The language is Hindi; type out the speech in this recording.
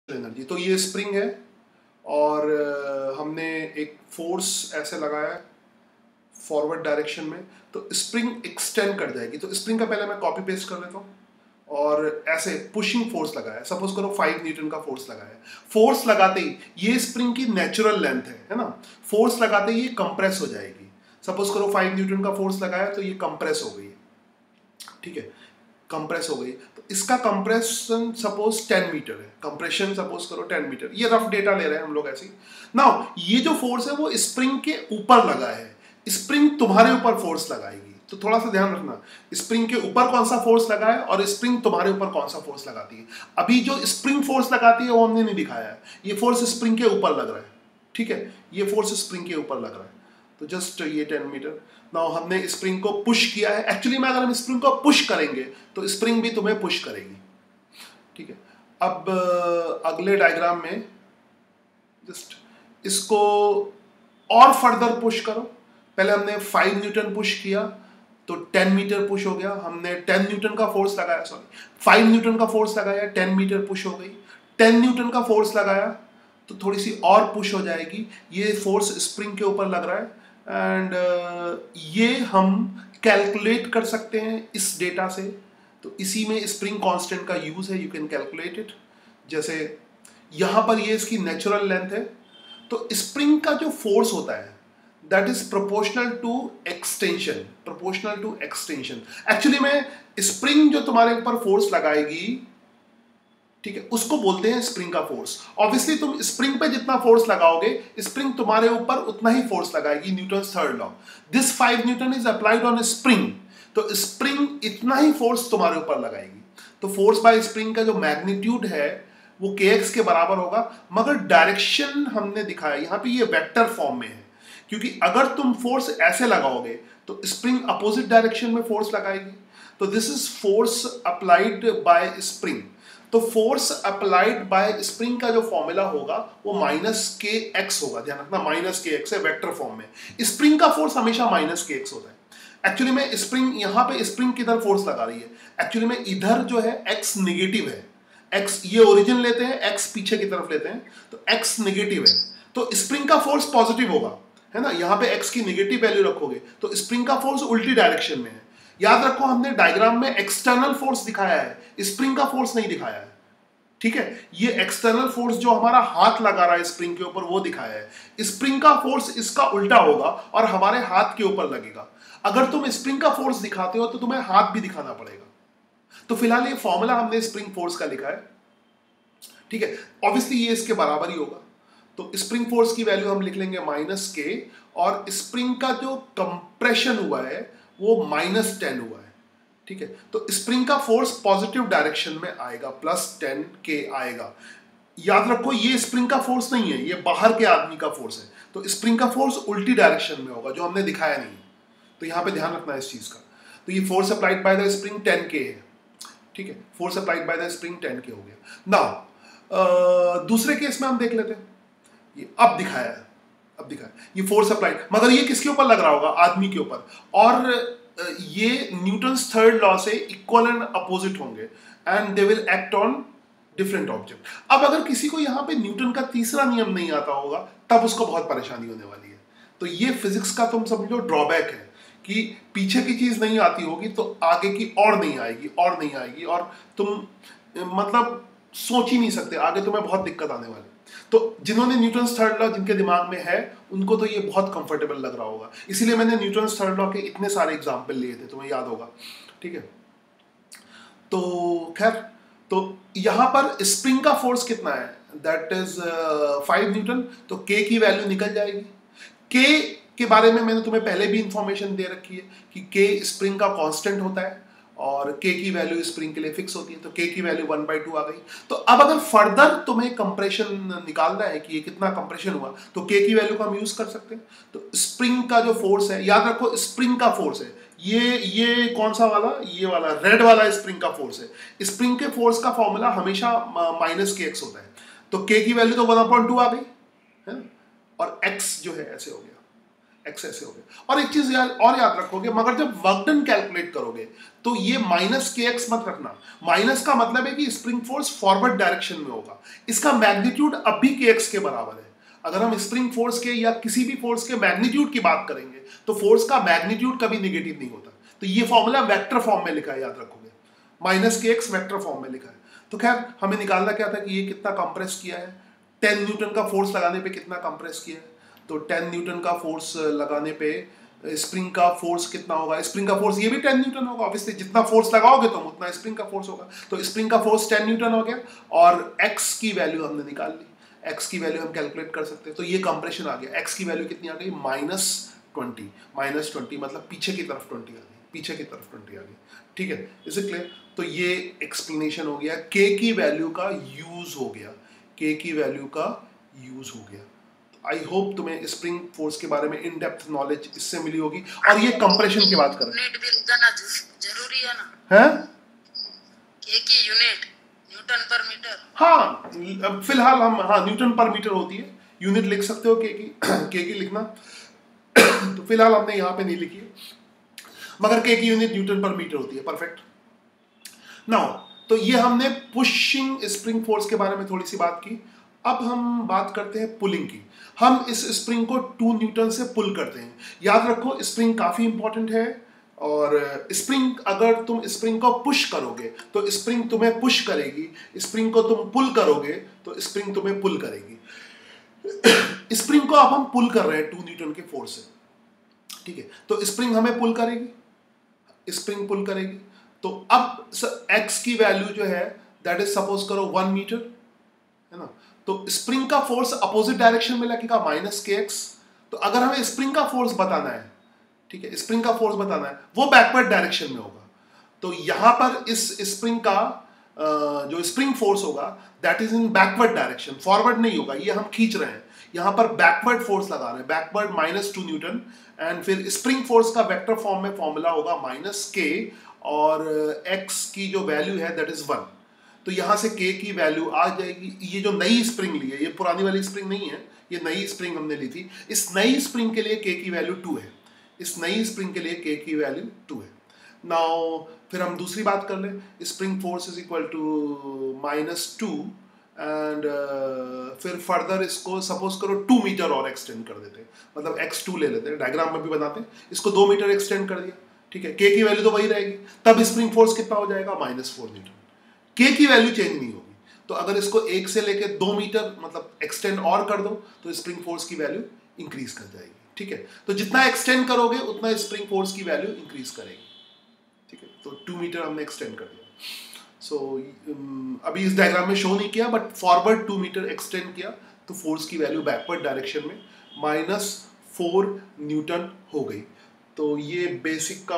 एनर्जी। तो ये स्प्रिंग है और हमने एक फोर्स ऐसे लगाया है फॉरवर्ड डायरेक्शन में, तो स्प्रिंग एक्सटेंड कर जाएगी। तो स्प्रिंग का पहले मैं कॉपी पेस्ट कर लेता हूँ और ऐसे पुशिंग फोर्स लगाया, सपोज करो 5 न्यूटन का फोर्स लगाया। फोर्स लगाते ही ये स्प्रिंग की नेचुरल लेंथ है ना, फोर्स लगाते ही ये कंप्रेस हो जाएगी। सपोज करो 5 न्यूटन का फोर्स लगाया तो ये कंप्रेस हो गई, ठीक है, कंप्रेस हो गई। तो इसका कंप्रेशन सपोज 10 मीटर है, कंप्रेशन सपोज करो 10 मीटर, ये रफ डेटा ले रहे हैं हम लोग ऐसे ही। नाउ ये जो फोर्स है वो स्प्रिंग के ऊपर लगा है, स्प्रिंग तुम्हारे ऊपर फोर्स लगाएगी। तो थोड़ा सा ध्यान रखना, स्प्रिंग के ऊपर कौन सा फोर्स लगा है और स्प्रिंग तुम्हारे ऊपर कौन सा फोर्स लगाती है। अभी जो स्प्रिंग फोर्स लगाती है वो हमने नहीं दिखाया है, ये फोर्स स्प्रिंग के ऊपर लग रहा है, ठीक है, ये फोर्स स्प्रिंग के ऊपर लग रहा है। तो जस्ट ये 10 मीटर। नाउ हमने स्प्रिंग को पुश किया है, एक्चुअली में अगर हम स्प्रिंग को पुश करेंगे तो स्प्रिंग भी तुम्हें पुश करेगी, ठीक है। अब अगले डायग्राम में जस्ट इसको और फर्दर पुश करो। पहले हमने 5 न्यूटन पुश किया तो 10 मीटर पुश हो गया, हमने 10 न्यूटन का फोर्स लगाया, सॉरी 5 न्यूटन का फोर्स लगाया, 10 मीटर पुश हो गई। 10 न्यूटन का फोर्स लगाया तो थोड़ी सी और पुश हो जाएगी, ये फोर्स स्प्रिंग के ऊपर लग रहा है। एंड ये हम कैलकुलेट कर सकते हैं इस डेटा से। तो इसी में स्प्रिंग कांस्टेंट का यूज है, यू कैन कैलकुलेट इट। जैसे यहां पर ये इसकी नेचुरल लेंथ है, तो स्प्रिंग का जो फोर्स होता है that is proportional to extension, proportional to extension. Actually में स्प्रिंग जो तुम्हारे ऊपर फोर्स लगाएगी, ठीक है, उसको बोलते हैं स्प्रिंग का फोर्स। ऑब्वियसली तुम स्प्रिंग पे जितना फोर्स लगाओगे स्प्रिंग तुम्हारे ऊपर उतना ही फोर्स लगाएगी, Newton's third law. This 5 Newton is applied on spring, तो स्प्रिंग इतना ही फोर्स तुम्हारे ऊपर लगाएगी। तो फोर्स बाय स्प्रिंग का जो मैग्नीट्यूड है वो kx के बराबर होगा, मगर डायरेक्शन हमने दिखाया यहां पे ये वेक्टर फॉर्म में है, क्योंकि अगर तुम फोर्स ऐसे लगाओगे तो स्प्रिंग अपोजिट डायरेक्शन में फोर्स लगाएगी। तो this is force applied by spring. तो फोर्स अप्लाइड बाय स्प्रिंग का जो फॉर्मूला होगा वो -kx होगा, ध्यान रखना -kx है वेक्टर फॉर्म में। स्प्रिंग का फोर्स हमेशा -kx होता है। एक्चुअली में स्प्रिंग यहां पे स्प्रिंग किधर फोर्स लगा रही है, एक्चुअली में इधर जो है x निगेटिव है, x ये ओरिजिन लेते हैं, x पीछे की तरफ लेते हैं, तो x निगेटिव है, तो स्प्रिंग का फोर्स पॉजिटिव होगा, है ना। यहां पे x की निगेटिव वैल्यू रखोगे तो स्प्रिंग का फोर्स उल्टी डायरेक्शन में है। याद रखो हमने डायग्राम में एक्सटर्नल फोर्स दिखाया है, स्प्रिंग का फोर्स नहीं दिखाया है, ठीक है। ये एक्सटर्नल फोर्स जो हमारा हाथ लगा रहा है स्प्रिंग के ऊपर वो दिखाया है। स्प्रिंग का फोर्स इसका उल्टा होगा और हमारे हाथ के ऊपर लगेगा। अगर तुम स्प्रिंग का फोर्स दिखाते हो तो तुम्हें हाथ भी दिखाना पड़ेगा। तो फिलहाल ये फॉर्मूला हमने स्प्रिंग फोर्स का लिखा है, ठीक है। ऑब्वियसली ये इसके बराबर ही होगा, तो स्प्रिंग फोर्स की वैल्यू हम लिख लेंगे -k, और स्प्रिंग का जो कंप्रेशन हुआ है वो -10 हुआ है, ठीक है। तो स्प्रिंग का फोर्स पॉजिटिव डायरेक्शन में आएगा, +10k आएगा। याद रखो ये स्प्रिंग का फोर्स नहीं है, ये बाहर के आदमी का फोर्स है, तो स्प्रिंग का फोर्स उल्टी डायरेक्शन में होगा जो हमने दिखाया नहीं, तो यहां पे ध्यान रखना है इस चीज का। तो ये force applied by the spring 10k है, ठीक है, force applied by the spring 10k हो गया। नाउ दूसरे केस में हम देख लेते हैं, ये अब दिखाया है, अब दिखाया ये फोर्स अप्लाइड, मगर ये किसके ऊपर लग रहा होगा, आदमी के ऊपर, और ये न्यूटन्स थर्ड लॉ से इक्वल एंड अपोजिट होंगे and they will act on different object. अब अगर किसी को यहाँ पे न्यूटन का तीसरा नियम नहीं आता होगा तब उसको बहुत परेशानी होने वाली है। तो ये फिजिक्स का तुम समझो ड्रॉबैक है कि पीछे की चीज नहीं आती होगी तो आगे की और नहीं आएगी और नहीं आएगी, और तुम मतलब सोच ही नहीं सकते, आगे तुम्हें बहुत दिक्कत आने वाली। तो जिन्होंने न्यूटन्स थर्ड लॉ जिनके दिमाग में है उनको तो ये बहुत कंफर्टेबल लग रहा होगा, इसीलिए मैंने न्यूटन्स थर्ड लॉ के इतने सारे एग्जांपल लिए थे, तुम्हें याद होगा, ठीक है। तो खैर, तो यहां पर स्प्रिंग का फोर्स कितना है, दैट इज 5 न्यूटन, तो k की वैल्यू निकल जाएगी। k के बारे में मैंने तुम्हें पहले भी इंफॉर्मेशन दे रखी है कि k स्प्रिंग का कांस्टेंट होता है और k की वैल्यू स्प्रिंग के लिए फिक्स होती है, तो k की वैल्यू 1/2 आ गई। तो अब अगर फर्दर तुम्हें कंप्रेशन निकालना है कि ये कितना कंप्रेशन हुआ, तो k की वैल्यू को हम यूज कर सकते हैं। तो स्प्रिंग का जो फोर्स है, याद रखो स्प्रिंग का फोर्स है ये कौन सा वाला, ये वाला रेड वाला स्प्रिंग का फोर्स है। स्प्रिंग के फोर्स का फॉर्मूला हमेशा -kx होता है, तो k की वैल्यू तो 1/2 आ गई है ना, और x जो है ऐसे हो गया, एक्स ऐसे हो गया। और एक चीज और याद रखोगे, मगर जब वर्क डन कैलकुलेट करोगे तो ये माइनस के एक्स मत रखना। माइनस का मतलब है कि स्प्रिंग फोर्स फॉरवर्ड डायरेक्शन में होगा, इसका मैग्नीट्यूड अब भी के एक्स के बराबर है। अगर हम स्प्रिंग फोर्स के या किसी भी फोर्स के मैग्नीट्यूड की बात करेंगे तो फोर्स का मैग्नीट्यूड कभी निगेटिव नहीं होता। तो ये फॉर्मूला वेक्टर फॉर्म में लिखा है, याद रखोगे, माइनस के एक्स वेक्टर फॉर्म में लिखा है। तो खैर हमें निकालना क्या था कि ये कितना कंप्रेस किया है, 10 न्यूटन का फोर्स लगाने पे कितना कंप्रेस किया है। तो 10 न्यूटन का फोर्स लगाने पे स्प्रिंग का फोर्स कितना होगा, स्प्रिंग का फोर्स ये भी 10 न्यूटन होगा, ऑब्वियसली जितना फोर्स लगाओगे तुम उतना स्प्रिंग का फोर्स होगा। तो स्प्रिंग का फोर्स 10 न्यूटन हो गया और एक्स की वैल्यू हमने निकाल ली, एक्स की वैल्यू हम कैलकुलेट कर सकते हैं। तो ये कंप्रेशन आ गया, एक्स की वैल्यू कितनी आ गई, -20, -20 मतलब पीछे की तरफ 20 आ गई, पीछे की तरफ 20 आ गई। ठीक है, इज इट क्लियर? तो ये एक्सप्लेनेशन हो गया, के की वैल्यू का यूज हो गया, के की वैल्यू का यूज हो गया। आई होप तुम्हें स्प्रिंग फोर्स के बारे में इन डेप्थ नॉलेज इससे मिली होगी। और ये कंप्रेशन की बात करें, यूनिट भी जाना जरूरी है ना, है के की यूनिट न्यूटन पर मीटर। हाँ फिलहाल हम, हाँ न्यूटन पर मीटर होती है, यूनिट लिख सकते हो के की के की लिखना तो फिलहाल हमने यहाँ पे नहीं लिखी है, मगर के की यूनिट न्यूटन पर मीटर होती है। परफेक्ट। नाउ तो ये हमने पुशिंग स्प्रिंग फोर्स के बारे में थोड़ी सी बात की। अब हम बात करते हैं पुलिंग की। हम इस स्प्रिंग को 2 न्यूटन से पुल करते हैं। याद रखो स्प्रिंग काफी इंपॉर्टेंट है, और स्प्रिंग, अगर तुम स्प्रिंग को पुश करोगे तो स्प्रिंग तुम्हें पुश करेगी, स्प्रिंग को तुम पुल करोगे तो स्प्रिंग तुम्हें पुल करेगी। स्प्रिंग को अब हम पुल कर रहे हैं 2 न्यूटन के फोर्स से, ठीक है। तो स्प्रिंग हमें पुल करेगी, स्प्रिंग पुल करेगी। तो अब एक्स की वैल्यू जो है दैट इज सपोज करो 1 मीटर, है ना। तो स्प्रिंग का फोर्स अपोजिट डायरेक्शन में लगेगा -kx। तो अगर हमें स्प्रिंग का फोर्स बताना है, ठीक है, स्प्रिंग का फोर्स बताना है, वो बैकवर्ड डायरेक्शन में होगा। तो यहां पर इस स्प्रिंग का जो स्प्रिंग फोर्स होगा that is in backward direction, forward नहीं होगा। ये हम खींच रहे हैं, यहां पर बैकवर्ड फोर्स लगा रहे हैं, बैकवर्ड -2 न्यूटन। एंड फिर स्प्रिंग फोर्स का वेक्टर फॉर्म में फॉर्मूला होगा -k, और x की जो वैल्यू है दैट इज 1। तो यहां से k की वैल्यू आ जाएगी। ये जो नई स्प्रिंग ली है, ये पुरानी वाली स्प्रिंग नहीं है, ये नई स्प्रिंग हमने ली थी। इस नई स्प्रिंग के लिए k की वैल्यू 2 है, इस नई स्प्रिंग के लिए k की वैल्यू 2 है। नाउ फिर हम दूसरी बात कर लें, spring force is equal to -2, and फिर फर्दर इसको सपोज करो 2 मीटर और एक्सटेंड कर देते हैं, मतलब x2 ले लेते हैं, डायग्राम में भी बनाते हैं, इसको 2 मीटर एक्सटेंड कर दिया, ठीक है। k की वैल्यू तो वही रहेगी, तब स्प्रिंग फोर्स कितना हो जाएगा, -4 न्यूटन। k की वैल्यू चेंज नहीं होगी। तो अगर इसको 1 से लेके 2 मीटर मतलब एक्सटेंड और कर दो तो स्प्रिंग फोर्स की वैल्यू इंक्रीज कर जाएगी, ठीक है। तो जितना एक्सटेंड करोगे उतना स्प्रिंग फोर्स की वैल्यू इंक्रीज करेगी, ठीक है। तो 2 मीटर हमने एक्सटेंड कर दिया। सो अभी इस डायग्राम में शो नहीं किया, बट फॉरवर्ड 2 मीटर एक्सटेंड किया तो फोर्स की वैल्यू बैकवर्ड डायरेक्शन में -4 न्यूटन हो गई। तो ये बेसिक का